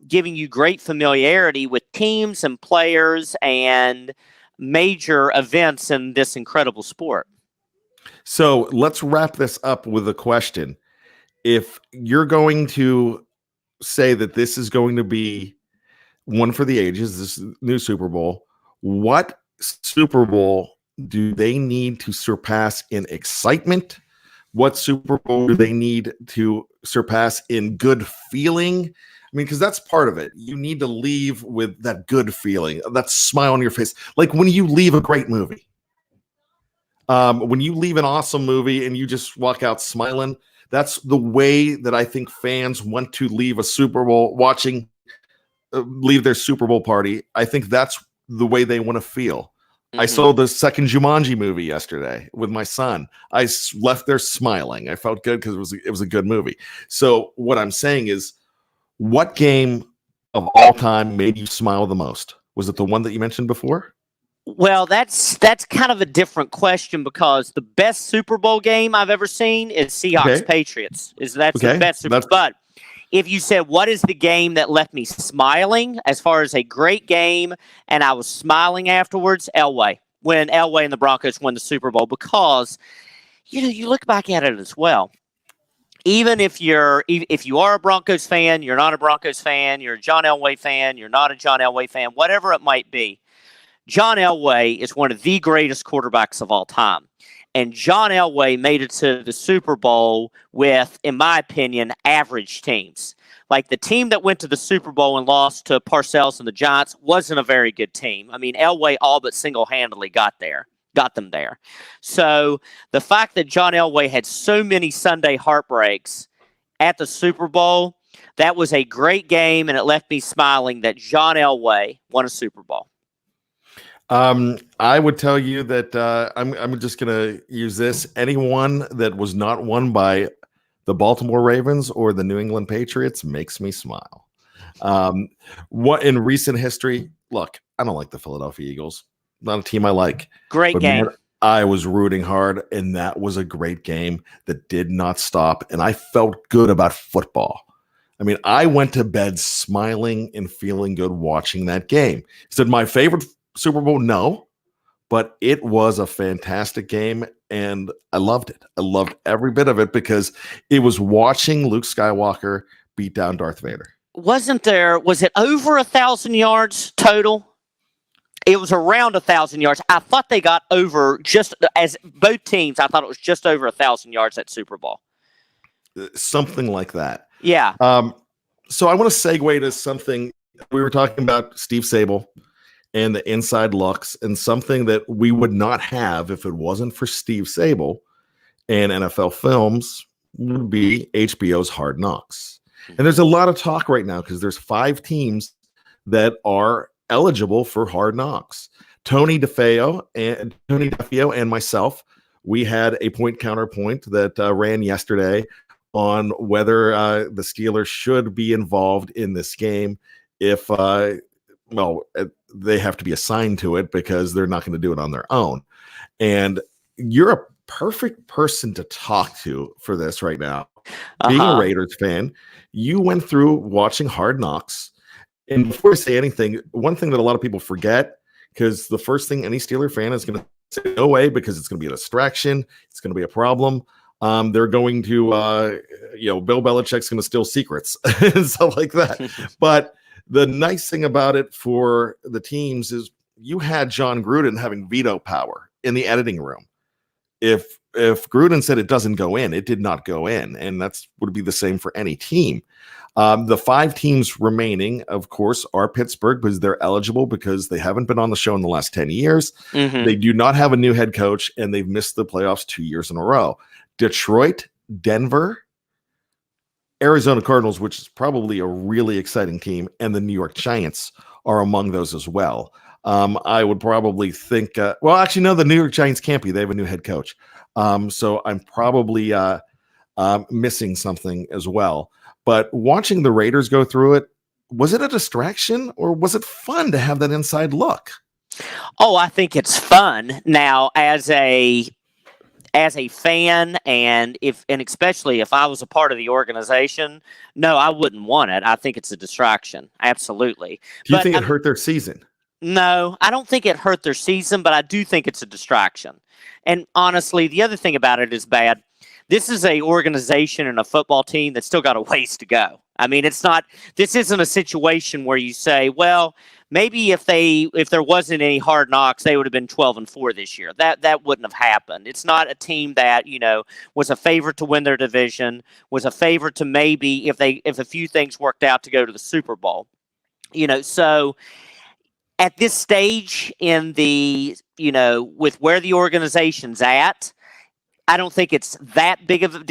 giving you great familiarity with teams and players and major events in this incredible sport. So let's wrap this up with a question. If you're going to say that this is going to be one for the ages, this new Super Bowl, what Super Bowl do they need to surpass in excitement? What Super Bowl do they need to surpass in good feeling? I mean, because that's part of it. You need to leave with that good feeling, that smile on your face. Like when you leave a great movie. When you leave an awesome movie and you just walk out smiling, that's the way that I think fans want to leave a Super Bowl leave their Super Bowl party. I think that's the way they want to feel. Mm-hmm. I saw the second Jumanji movie yesterday with my son. I left there smiling. I felt good because it was a good movie. So what I'm saying is, what game of all time made you smile the most? Was it the one that you mentioned before? Well, that's kind of a different question, because the best Super Bowl game I've ever seen is Seahawks Patriots. That's the best Super Bowl. But if you said, what is the game that left me smiling as far as a great game and I was smiling afterwards? Elway. When Elway and the Broncos won the Super Bowl, because, you look back at it as well. Even if you are a Broncos fan, you're not a Broncos fan, you're a John Elway fan, you're not a John Elway fan, whatever it might be, John Elway is one of the greatest quarterbacks of all time. And John Elway made it to the Super Bowl with, in my opinion, average teams. Like the team that went to the Super Bowl and lost to Parcells and the Giants wasn't a very good team. I mean, Elway all but single-handedly got them there. So the fact that John Elway had so many Sunday heartbreaks at the Super Bowl, that was a great game, and it left me smiling that John Elway won a Super Bowl. I would tell you that I'm just going to use this. Anyone that was not won by the Baltimore Ravens or the New England Patriots makes me smile. What in recent history? Look, I don't like the Philadelphia Eagles. Not a team I like. Great But game. man, I was rooting hard, and that was a great game that did not stop. And I felt good about football. I mean, I went to bed smiling and feeling good watching that game. Is it my favorite Super Bowl? No, but it was a fantastic game, and I loved it. I loved every bit of it because it was watching Luke Skywalker beat down Darth Vader. Was it over 1,000 yards total? It was around 1,000 yards. I thought they got over just as both teams. I thought it was just over 1,000 yards at Super Bowl. Something like that. Yeah. So I want to segue to something we were talking about, Steve Sable and the inside looks, and something that we would not have if it wasn't for Steve Sable and NFL Films would be HBO's Hard Knocks. And there's a lot of talk right now because there's 5 teams that are eligible for Hard Knocks. Tony DeFeo and myself, we had a point counterpoint that ran yesterday on whether the Steelers should be involved in this game if they have to be assigned to it because they're not going to do it on their own. And you're a perfect person to talk to for this right now. Being a Raiders fan, you went through watching Hard Knocks. And before I say anything, one thing that a lot of people forget, because the first thing any Steeler fan is going to say, no way, because it's going to be a distraction. It's going to be a problem. They're going to, Bill Belichick's going to steal secrets and stuff like that. But the nice thing about it for the teams is you had John Gruden having veto power in the editing room. If Gruden said it doesn't go in, it did not go in. And that's would be the same for any team. The 5 teams remaining, of course, are Pittsburgh because they're eligible because they haven't been on the show in the last 10 years. Mm-hmm. They do not have a new head coach, and they've missed the playoffs 2 years in a row. Detroit, Denver, Arizona Cardinals, which is probably a really exciting team, and the New York Giants are among those as well. I would probably think, the New York Giants can't be. They have a new head coach. So I'm probably missing something as well. But watching the Raiders go through it, was it a distraction or was it fun to have that inside look? Oh, I think it's fun. Now, as a fan, and especially if I was a part of the organization, no, I wouldn't want it. I think it's a distraction. Absolutely. Do you think it hurt their season? No, I don't think it hurt their season, but I do think it's a distraction. And honestly, the other thing about it is bad. This is a organization and a football team that's still got a ways to go. I mean, this isn't a situation where you say, well, maybe if there wasn't any Hard Knocks, they would have been 12-4 this year. That wouldn't have happened. It's not a team that, was a favorite to win their division, was a favorite to maybe if a few things worked out to go to the Super Bowl. So at this stage in the, with where the organization's at, I don't think it's that big of a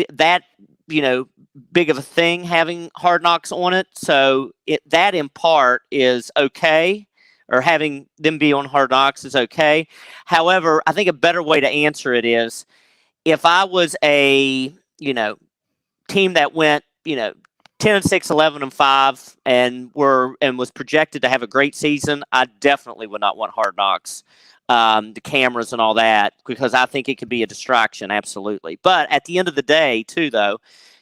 thing having Hard Knocks on it. So that in part is okay, or having them be on Hard Knocks is okay. However, I think a better way to answer it is if I was a, team that went, 10-6, 11-5 and was projected to have a great season, I definitely would not want Hard Knocks. The cameras and all that, because I think it could be a distraction. Absolutely. But at the end of the day too, though,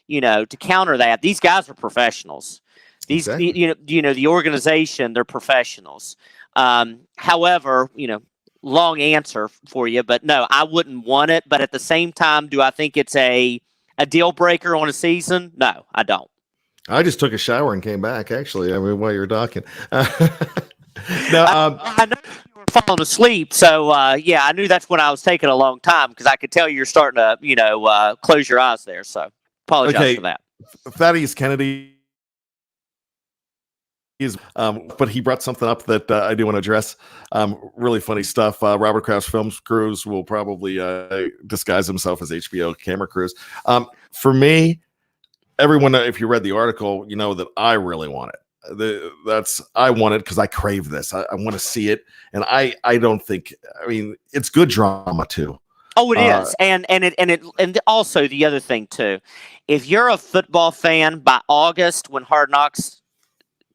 to counter that, these guys are professionals. These, exactly. The organization, they're professionals. However, long answer for you, but no, I wouldn't want it. But at the same time, do I think it's a deal breaker on a season? No, I don't. I just took a shower and came back, actually. I mean, while you're talking. I know you were falling asleep, so I knew that's when I was taking a long time because I could tell you're starting to, close your eyes there. So apologize for that. Thaddeus Kennedy is, but he brought something up that I do want to address. Really funny stuff. Robert Kraft's film crews will probably disguise himself as HBO camera crews. For me, everyone, if you read the article, you know that I really want it. I want it because I crave this. I want to see it, and I don't think. I mean, it's good drama too. Oh, it is, and also the other thing too, if you're a football fan by August when Hard Knocks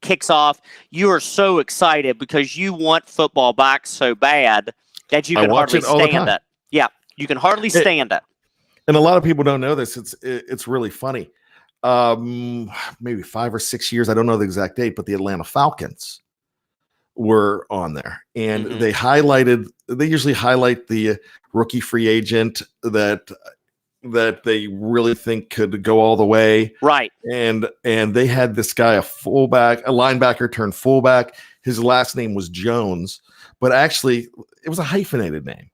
kicks off, you are so excited because you want football back so bad that you I can watch hardly it all the stand time. it. Yeah, you can hardly stand it. And a lot of people don't know this. It's really funny. Maybe 5 or 6 years, I don't know the exact date, but the Atlanta Falcons were on there, and Mhm. they usually highlight the rookie free agent that they really think could go all the way. Right. And they had this guy, a linebacker turned fullback. His last name was Jones, but actually it was a hyphenated name.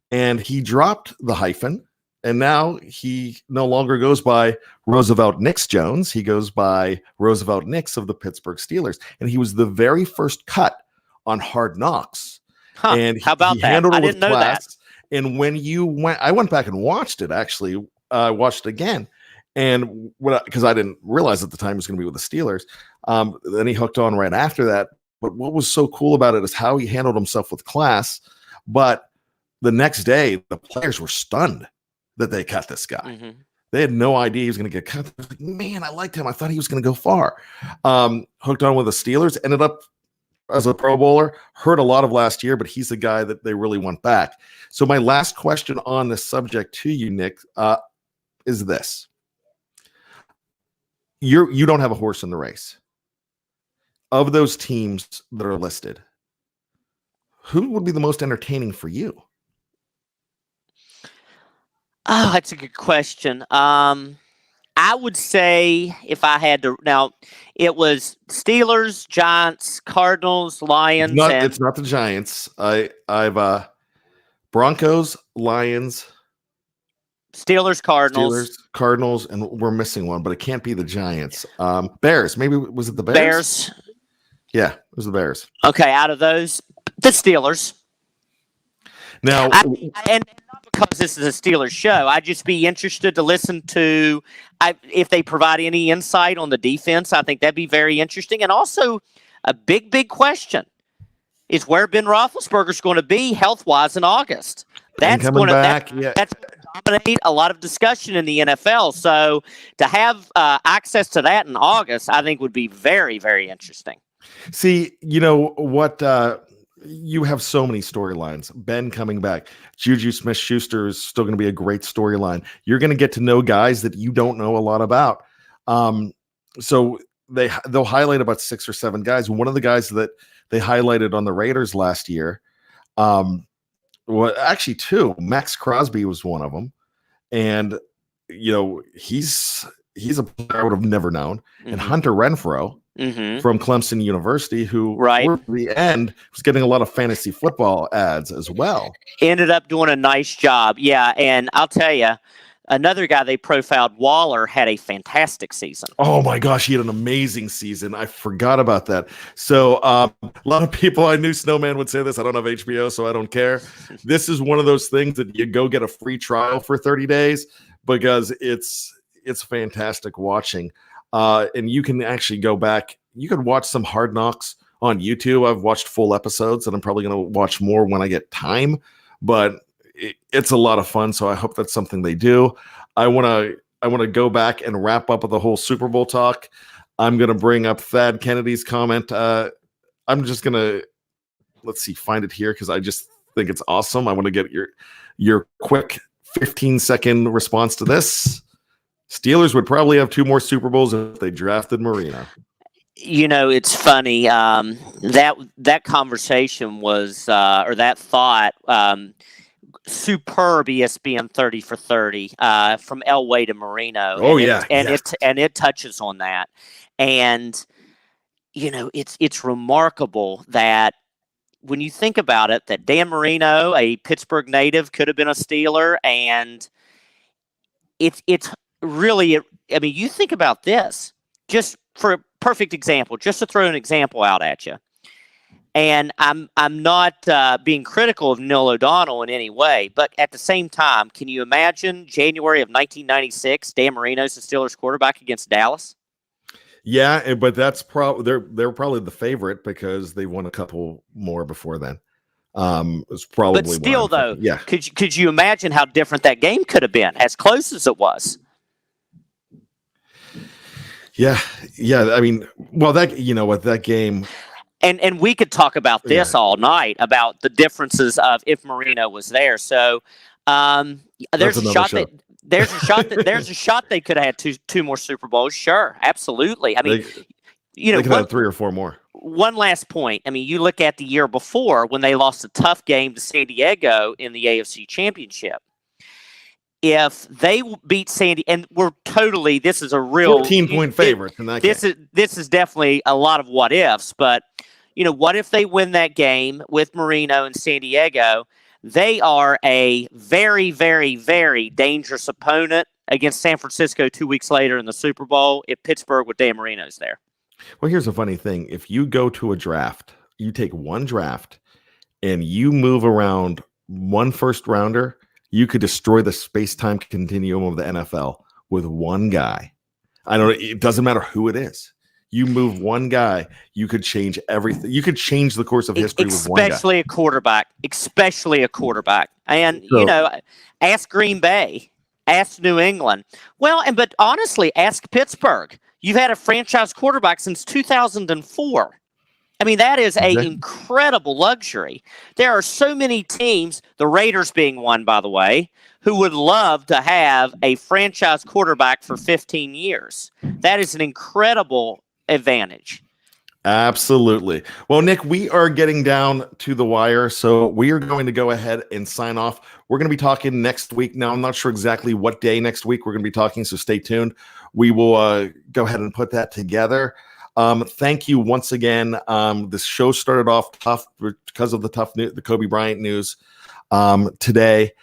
And he dropped the hyphen, and now he no longer goes by Roosevelt Nix Jones. He goes by Roosevelt Nix of the Pittsburgh Steelers. And he was the very first cut on Hard Knocks. Huh. And How about he that? handled I it with didn't know class. that. And when I went back and watched it, actually. I watched it again. And because I didn't realize at the time he was going to be with the Steelers. Then he hooked on right after that. But what was so cool about it is how he handled himself with class. But the next day, the players were stunned that they cut this guy. Mm-hmm. They had no idea he was going to get cut. Like, man, I liked him. I thought he was going to go far. Hooked on with the Steelers, ended up as a Pro Bowler, hurt a lot of last year, but he's the guy that they really want back. So my last question on this subject to you, Nick, is this. You don't have a horse in the race. Of those teams that are listed, who would be the most entertaining for you? Oh, that's a good question. I would say if I had to now, it was Steelers, Giants, Cardinals, Lions. It's not the Giants. I've Broncos, Lions, Steelers, Cardinals, and we're missing one, but it can't be the Giants. Bears. Maybe was it the Bears? Bears. Yeah, it was the Bears. Okay, out of those, the Steelers. Now, and not because this is a Steelers show, I'd just be interested to listen to if they provide any insight on the defense. I think that'd be very interesting. And also, a big question is where Ben Roethlisberger's going to be health-wise in August. That's going to that's dominate a lot of discussion in the NFL. So to have access to that in August, I think would be very, very interesting. See, you know what? You have so many storylines. Ben coming back. Juju Smith-Schuster is still going to be a great storyline. You're going to get to know guys that you don't know a lot about. So they'll highlight about 6 or 7 guys. One of the guys that they highlighted on the Raiders last year, well, actually 2. Max Crosby was one of them, and you know he's a player I would have never known. Mm-hmm. And Hunter Renfrow. Mm-hmm. From Clemson University, who toward the end was getting a lot of fantasy football ads as well. Ended up doing a nice job. Yeah, and I'll tell you, another guy they profiled, Waller, had a fantastic season. Oh my gosh, he had an amazing season. I forgot about that. So a lot of people, I knew Snowman would say this. I don't have HBO, so I don't care. This is one of those things that you go get a free trial for 30 days because it's fantastic watching. And you can actually go back. You can watch some Hard Knocks on YouTube. I've watched full episodes, and I'm probably going to watch more when I get time. But it's a lot of fun, so I hope that's something they do. I want to go back and wrap up with the whole Super Bowl talk. I'm going to bring up Thad Kennedy's comment. I'm just going to find it here because I just think it's awesome. I want to get your quick 15-second response to this. Steelers would probably have 2 more Super Bowls if they drafted Marino. You know, it's funny. That conversation was, or that thought, superb ESPN 30 for 30 from Elway to Marino. Oh, it touches on that. And, you know, it's remarkable that when you think about it, that Dan Marino, a Pittsburgh native, could have been a Steeler. And it's really, I mean, you think about this, just for a perfect example, just to throw an example out at you. And I'm not being critical of Neil O'Donnell in any way, but at the same time, can you imagine January of 1996, Dan Marino's the Steelers quarterback against Dallas? Yeah, but that's probably they're probably the favorite because they won a couple more before then. It's probably But still, though, yeah. could you imagine how different that game could have been, as close as it was? Yeah. I mean, well, that that game. And we could talk about this all night about the differences of if Marino was there. So there's a shot they could have had two more Super Bowls. Sure, absolutely. I mean, they could have 3 or 4 more. One last point. I mean, you look at the year before when they lost a tough game to San Diego in the AFC Championship. If they beat Sandy, and this is a real 14-point favorite in that game. This is definitely a lot of what ifs, but what if they win that game with Marino and San Diego? They are a very, very, very dangerous opponent against San Francisco 2 weeks later in the Super Bowl if Pittsburgh with Dan Marino's there. Well, here's a funny thing. If you go to a draft, you take one draft and you move around one first rounder, you could destroy the space-time continuum of the NFL with one guy. It doesn't matter who it is. You move one guy, you could change everything. You could change the course of history with one guy. Especially a quarterback. And, ask Green Bay, ask New England. Well, but honestly, ask Pittsburgh. You've had a franchise quarterback since 2004. I mean, that is an incredible luxury. There are so many teams, the Raiders being one, by the way, who would love to have a franchise quarterback for 15 years. That is an incredible advantage. Absolutely. Well, Nick, we are getting down to the wire, so we are going to go ahead and sign off. We're going to be talking next week. Now, I'm not sure exactly what day next week we're going to be talking, so stay tuned. We will go ahead and put that together. Thank you once again. This show started off tough because of the Kobe Bryant news today.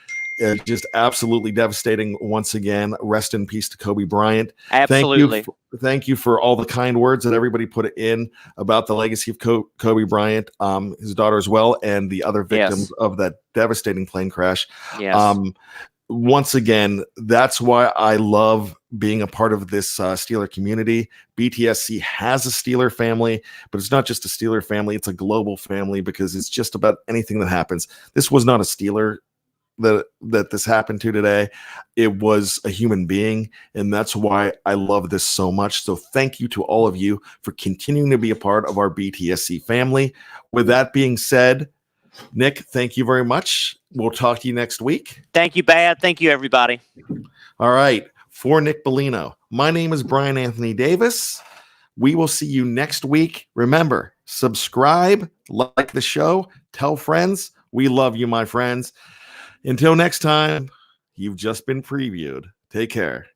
Just absolutely devastating once again. Rest in peace to Kobe Bryant. Absolutely. Thank you for all the kind words that everybody put in about the legacy of Kobe Bryant, his daughter as well, and the other victims of that devastating plane crash. Yes. Once again, that's why I love being a part of this Steeler community. BTSC has a Steeler family, but it's not just a Steeler family. It's a global family because it's just about anything that happens. This was not a Steeler that this happened to today. It was a human being, and that's why I love this so much. So thank you to all of you for continuing to be a part of our BTSC family. With that being said, Nick, thank you very much. We'll talk to you next week. Thank you, Bad. Thank you, everybody. All right. For Nick Bellino, my name is Bryan Anthony Davis. We will see you next week. Remember, subscribe, like the show, tell friends. We love you, my friends. Until next time, you've just been previewed. Take care.